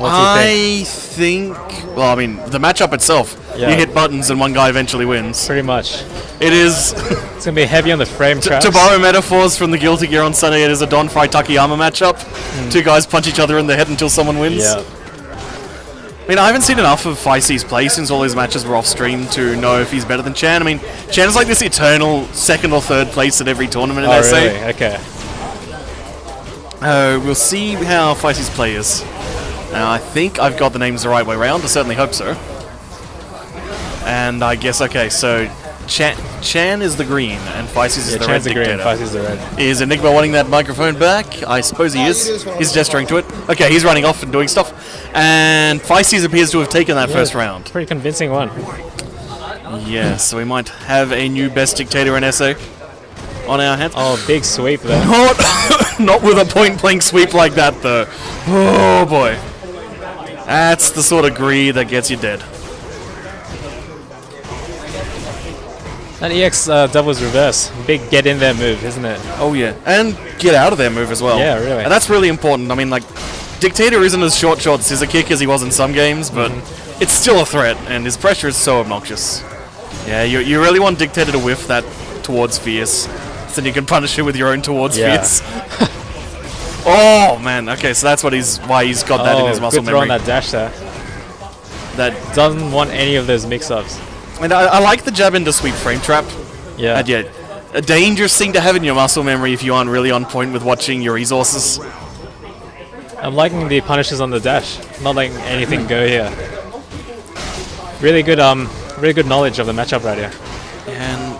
What do you think? Well, I mean, the matchup itself, you hit buttons and one guy eventually wins. Pretty much. It is. It's going to be heavy on the frame traps. To borrow metaphors from the Guilty Gear on Sunday, it is a Don Fry Takayama matchup. Two guys punch each other in the head until someone wins. Yeah. I mean, I haven't seen enough of Phicees play since all his matches were off stream to know if he's better than Chan. I mean, Chan is like this eternal second or third place at every tournament in SA. Really? Okay. We'll see how Phicees plays. I think I've got the names the right way around. I certainly hope so. And I guess, okay, so Chan is the green and Phicees is the red dictator. Phicees is the red. Is Enigma wanting that microphone back? I suppose he is. He's gesturing to it. Okay, he's running off and doing stuff. And Phicees appears to have taken that first round. Pretty convincing one. Yeah, so we might have a new best dictator in SA on our hands. Oh, big sweep there. Not with a point-blank sweep like that, though. Oh, boy. That's the sort of greed that gets you dead. That EX doubles reverse. Big get in there move, isn't it? Oh, yeah. And get out of there move as well. Yeah, really. And that's really important. I mean, like, Dictator isn't as short scissor kick as he was in some games, but it's still a threat, and his pressure is so obnoxious. Yeah, you really want Dictator to whiff that towards Fierce, so then you can punish it with your own towards Fierce. Oh, man. Okay, so that's why he's got that in his muscle memory. Good throw on that dash there. That doesn't want any of those mix-ups. And I like the jab into sweep frame trap. Yeah. And yet, a dangerous thing to have in your muscle memory if you aren't really on point with watching your resources. I'm liking the punishes on the dash. Not letting anything go here. Really good knowledge of the matchup right here. And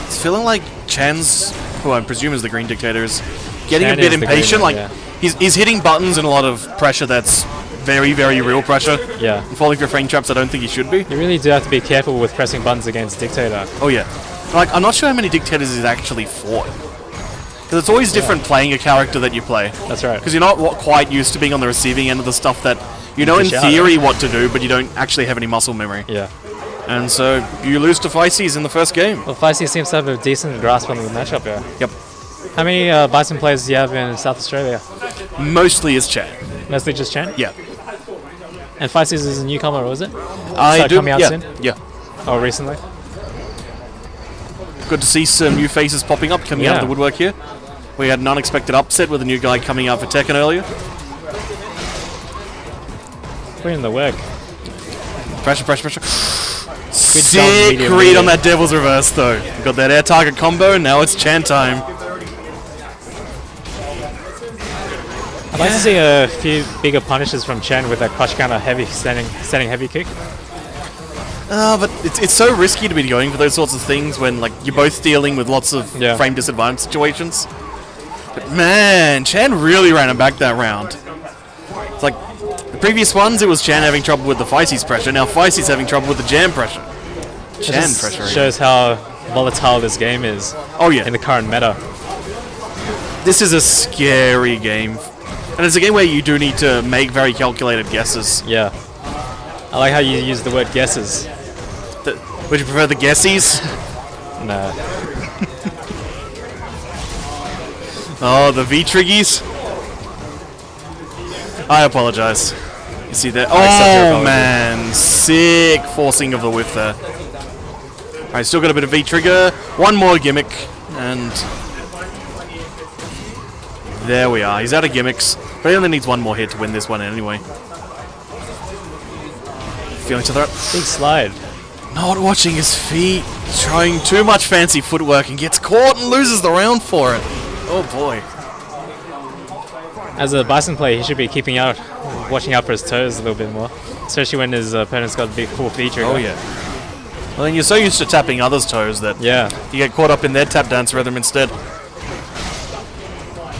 it's feeling like Chan's, who I presume is the green dictator, is getting a bit impatient. He's hitting buttons in a lot of pressure that's very, very real pressure. Yeah. And falling for frame traps I don't think he should be. You really do have to be careful with pressing buttons against Dictator. Oh yeah. Like, I'm not sure how many Dictators he's actually fought. Because it's always different playing a character that you play. That's right. Because you're not quite used to being on the receiving end of the stuff that you know in theory what to do, but you don't actually have any muscle memory. Yeah. And so you lose to Phicees in the first game. Well, Phicees seems to have a decent grasp on the matchup here. Yep. How many Bison players do you have in South Australia? Mostly is Chan. Mostly just Chan? Yeah. And Phicees is a newcomer, was it? I do. Coming out soon? Yeah. Oh, recently? Good to see some new faces popping up, coming out of the woodwork here. We had an unexpected upset with a new guy coming out for Tekken earlier. Put in the work. Pressure, pressure, pressure. Sick read on that Devil's Reverse, though. Got that air target combo, and now it's Chan time. I'd like to see a few bigger punishes from Chan with that crush counter heavy standing heavy kick. But it's so risky to be going for those sorts of things when like you're both dealing with lots of frame disadvantage situations. But man, Chan really ran him back that round. It's like the previous ones, it was Chan having trouble with the Phicees pressure. Now Phicees having trouble with the jam pressure. Chan pressure shows how volatile this game is. Oh yeah, in the current meta. This is a scary game. And it's a game where you do need to make very calculated guesses. Yeah. I like how you use the word guesses. Would you prefer the guessies? No. Oh, the V-triggies? I apologize. You see that? Oh, man. Sick forcing of the whiff there. Alright, still got a bit of V-trigger. One more gimmick. And there we are. He's out of gimmicks. But he only needs one more hit to win this one anyway. Feeling to the right. Big slide. Not watching his feet. Trying too much fancy footwork and gets caught and loses the round for it. Oh boy. As a Bison player, he should be watching out for his toes a little bit more. Especially when his opponent's got a big full feature. Oh yeah. Well then you're so used to tapping others' toes that you get caught up in their tap dance rhythm instead.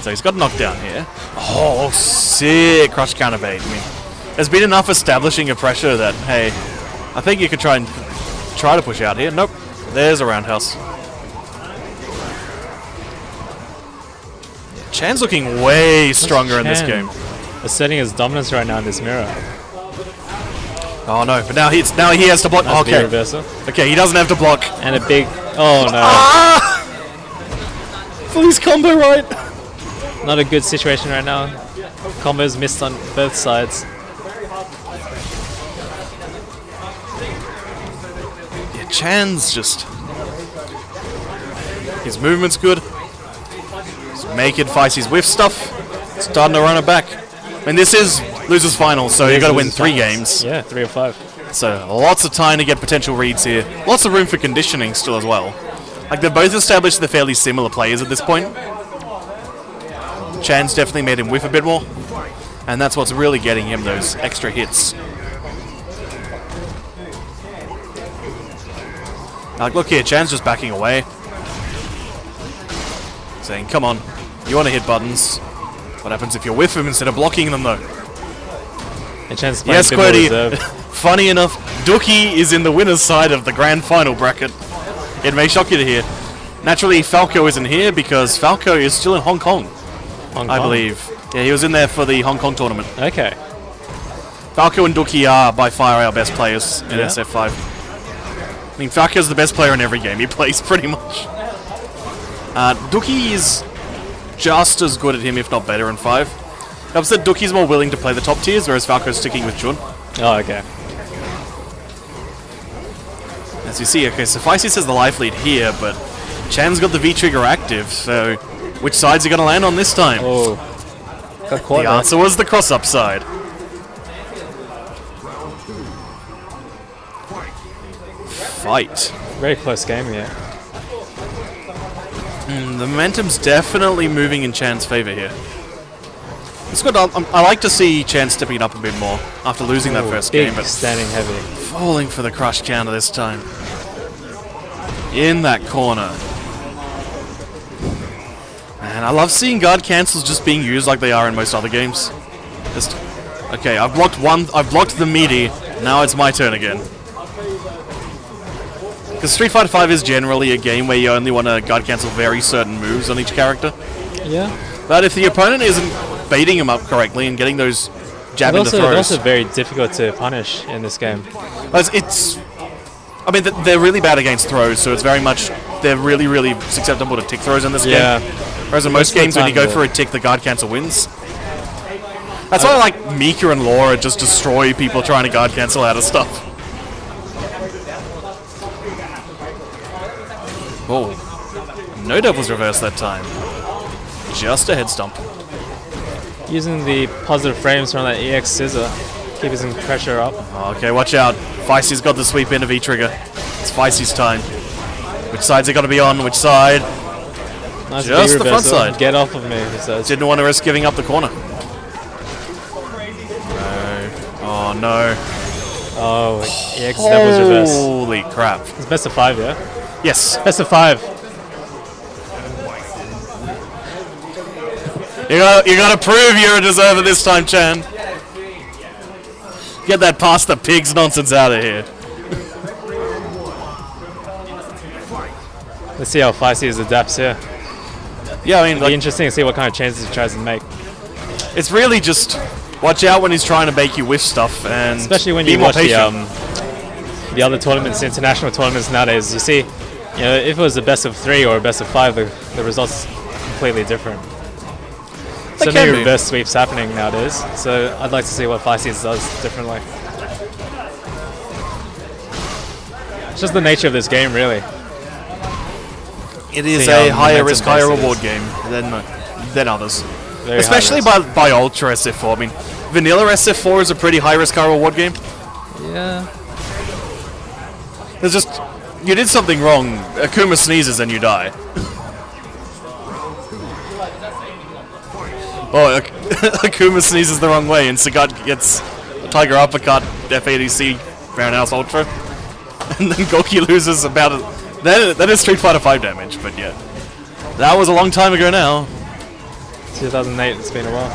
So he's got knocked down here. Oh, sick crush counter bait. I mean, there's been enough establishing a pressure that, hey, I think you could try to push out here. Nope. There's a roundhouse. Chan's looking way stronger in this game. Asserting his dominance right now in this mirror. Oh no, but now he has to block. Okay. Okay, he doesn't have to block. And a big oh no. Ah! Please combo right. Not a good situation right now. Combos missed on both sides. Chan's just... His movement's good. He's making Phicees whiff stuff. Starting to run it back. And this is losers final, so you got to win 3 games. Yeah, 3 or 5. So lots of time to get potential reads here. Lots of room for conditioning still as well. Like, they've both established they're fairly similar players at this point. Chan's definitely made him whiff a bit more. And that's what's really getting him those extra hits. Like, look here, Chan's just backing away. Saying, come on, you want to hit buttons. What happens if you whiff him instead of blocking them, though? And Chan's yes, Quirty. Funny enough, Dookie is in the winner's side of the grand final bracket. It may shock you to hear. Naturally, Falco isn't here because Falco is still in Hong Kong. I believe. Yeah, he was in there for the Hong Kong tournament. Okay. Falco and Dookie are by far our best players in SF5. I mean, Falco's the best player in every game he plays, pretty much. Dookie is just as good at him, if not better, in 5. I've said Dookie's more willing to play the top tiers, whereas Falco's sticking with Jun. Oh, okay. As you see, okay, so Phicees has the life lead here, but Chan's got the V-trigger active, so which side's he going to land on this time? Oh, got caught. The answer was the cross-up side. Fight. Very close game here. The momentum's definitely moving in Chan's favor here. It's good. I like to see Chan stepping up a bit more after losing that first game, but standing heavy. Falling for the crush counter this time. In that corner. And I love seeing guard cancels just being used like they are in most other games. Just, okay, I've blocked one. I've blocked the meaty. Now it's my turn again. Because Street Fighter V is generally a game where you only want to guard cancel very certain moves on each character. Yeah. But if the opponent isn't baiting him up correctly and getting those jab into throws... They're also very difficult to punish in this game. I mean, they're really bad against throws, so it's very much... They're really, really susceptible to tick throws in this game. Whereas in most games, when you go for a tick, the guard cancel wins. That's why, like, Mika and Laura just destroy people trying to guard cancel out of stuff. Oh. No Devil's Reverse that time. Just a head stomp. Using the positive frames from that EX scissor, keeping some pressure up. Okay, watch out. Phicees got the sweep into V-trigger. It's Phicees' time. Which side's it got to be on? Which side? Nice just the front side. Get off of me, he says. Didn't want to risk giving up the corner. No. Oh, no. Oh, EX Devil's Reverse. Holy crap. It's best of 5, yeah? Yes. Best of 5. You gotta prove you're a deserver this time, Chan. Get that past the pigs nonsense out of here. Let's see how Phicees adapts here. Yeah, I mean, it'll be interesting to see what kind of changes he tries to make. It's really just watch out when he's trying to make you whiff stuff, and especially when you watch the other tournaments, international tournaments nowadays. You see, if it was a best of 3 or a best of 5, the results completely different. So many reverse sweeps happening nowadays, so I'd like to see what Phicees does differently. It's just the nature of this game, really. It is a higher risk, higher reward game than others. Very especially by Ultra SF4. I mean, Vanilla SF4 is a pretty high risk, high reward game. Yeah. There's just... You did something wrong, Akuma sneezes and you die. Oh, Akuma sneezes the wrong way and Sagat gets a Tiger Uppercut, F80C, Roundhouse Ultra. And then Goki loses about that is Street Fighter V damage, but yeah. That was a long time ago now. 2008, it's been a while.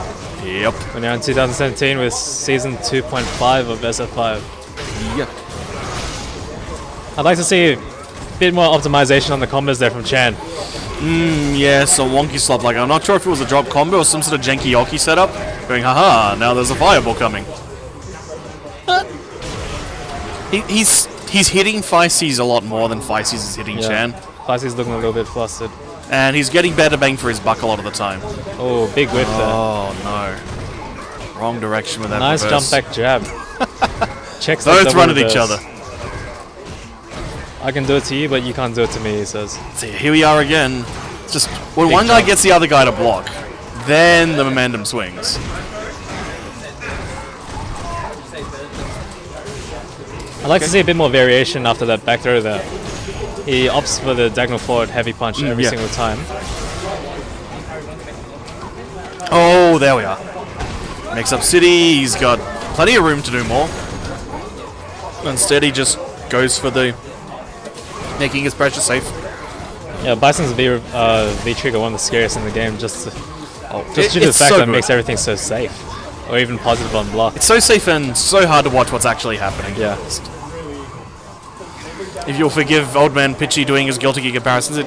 Yep. We're now in 2017 with Season 2.5 of SF5. Yep. I'd like to see a bit more optimization on the combos there from Chan. Yeah, some wonky slop. Like, I'm not sure if it was a drop combo or some sort of janky yoki setup. Going, haha, now there's a fireball coming. He's hitting Phicees a lot more than Phicees is hitting Chan. Phicees looking a little bit flustered. And he's getting better bang for his buck a lot of the time. Oh, big whip there. Oh, no. Wrong direction with that nice reverse. jump back jab. Checks both run at each other. I can do it to you, but you can't do it to me, he says. See, here we are again. It's just when Big one guy jump. gets the other guy to block, then the momentum swings. I'd like to see a bit more variation after that back throw there. He opts for the diagonal forward heavy punch every yeah. single time. Oh, there we are. Mix up City, he's got plenty of room to do more. Instead, he just goes for the making his pressure safe. Yeah, Bison's V-trigger, one of the scariest in the game, just due to the It's fact so that it good. makes everything so safe. Or even positive on block. It's so safe and so hard to watch what's actually happening. Yeah. If you'll forgive Old Man Pitchy doing his Guilty Gear comparisons,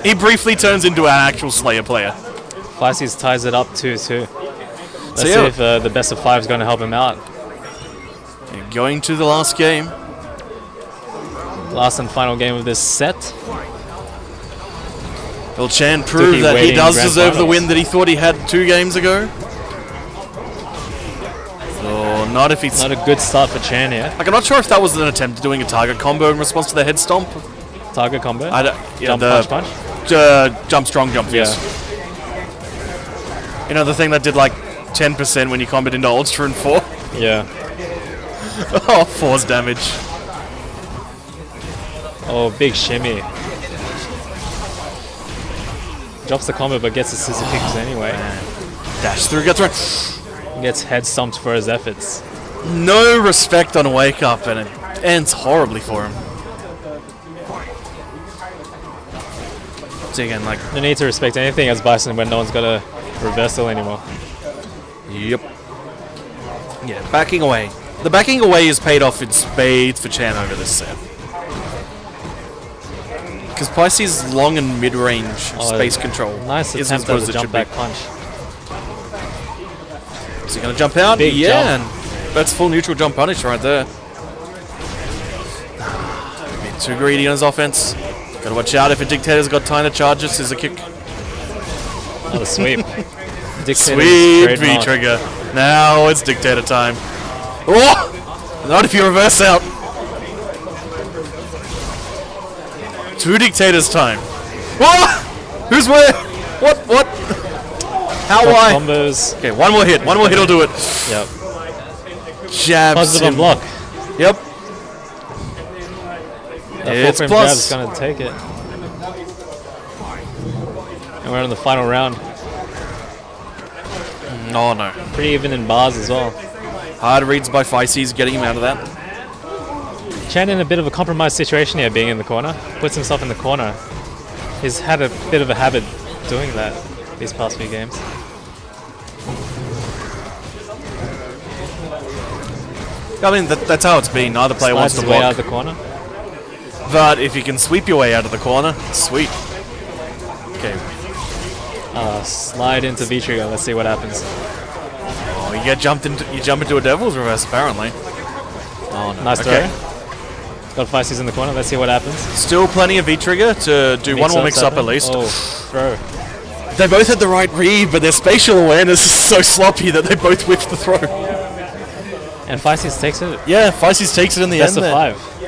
he briefly turns into an actual Slayer player. Phicees ties it up 2-2. Let's So see yeah. if the best of 5 is going to help him out. And going to the last game. Last and final game of this set. Will Chan prove that he waiting does grand deserve the finals. win that he thought he had 2 games ago? Or not if he's... Not a good start for Chan here. Like, I'm not sure if that was an attempt at doing a target combo in response to the head stomp. Target combo. I don't, yeah, Jump, the punch. jump strong, jump fierce. You know, the thing that did like 10% when you comboed into Ultra and 4? Yeah. Oh, force damage. Oh, big shimmy. Drops the combo but gets the scissor kicks anyway. Dash through, gets right. Gets head stomped for his efforts. No respect on wake up, and it ends horribly for him. So again, like, No need to respect anything as Bison when no one's got a reversal anymore. yep. Yeah, backing away. The backing away is paid off in spades for Chan over this set. Because Pisces' long and mid-range space control Nice is attempt as good at as the it should jump be. back punch. Is he going to jump out? Big yeah, jump. and that's full neutral jump punish right there. Being too greedy on his offense. Got to watch out if a Dictator's got time to charge it. Scissor kick. Another sweep. Dictator's Sweet trademark. V-trigger. Now it's Dictator time. Oh! Not if you reverse out. 2 Dictators time. Oh! Who's where? What? How, Top why? combos. Okay, one more hit. One more hit will do it. Yep. Jabs Positive on him. block. Yep. That It's 4-frame plus. jab is going to take it. And we're on the final round. Oh no. Pretty even in bars as well. Hard reads by Phicees getting him out of that. Chan in a bit of a compromised situation here, being in the corner. Puts himself in the corner. He's had a bit of a habit doing that these past few games. I mean, that's how it's been. Neither player wants Slides to his way out block. of the corner. But if you can sweep your way out of the corner, sweet. Okay. Slide into V-trigger. Let's see what happens. Oh, you jump into a Devil's Reverse, apparently. Oh, no. Nice Okay. throw. Got Phicees in the corner. Let's see what happens. Still plenty of V-trigger to do one more mix-up at least. Oh, throw. They both had the right read, but their spatial awareness is so sloppy that they both whiffed the throw. And Phicees takes it. Yeah, Phicees takes it in the Best end of there. 5.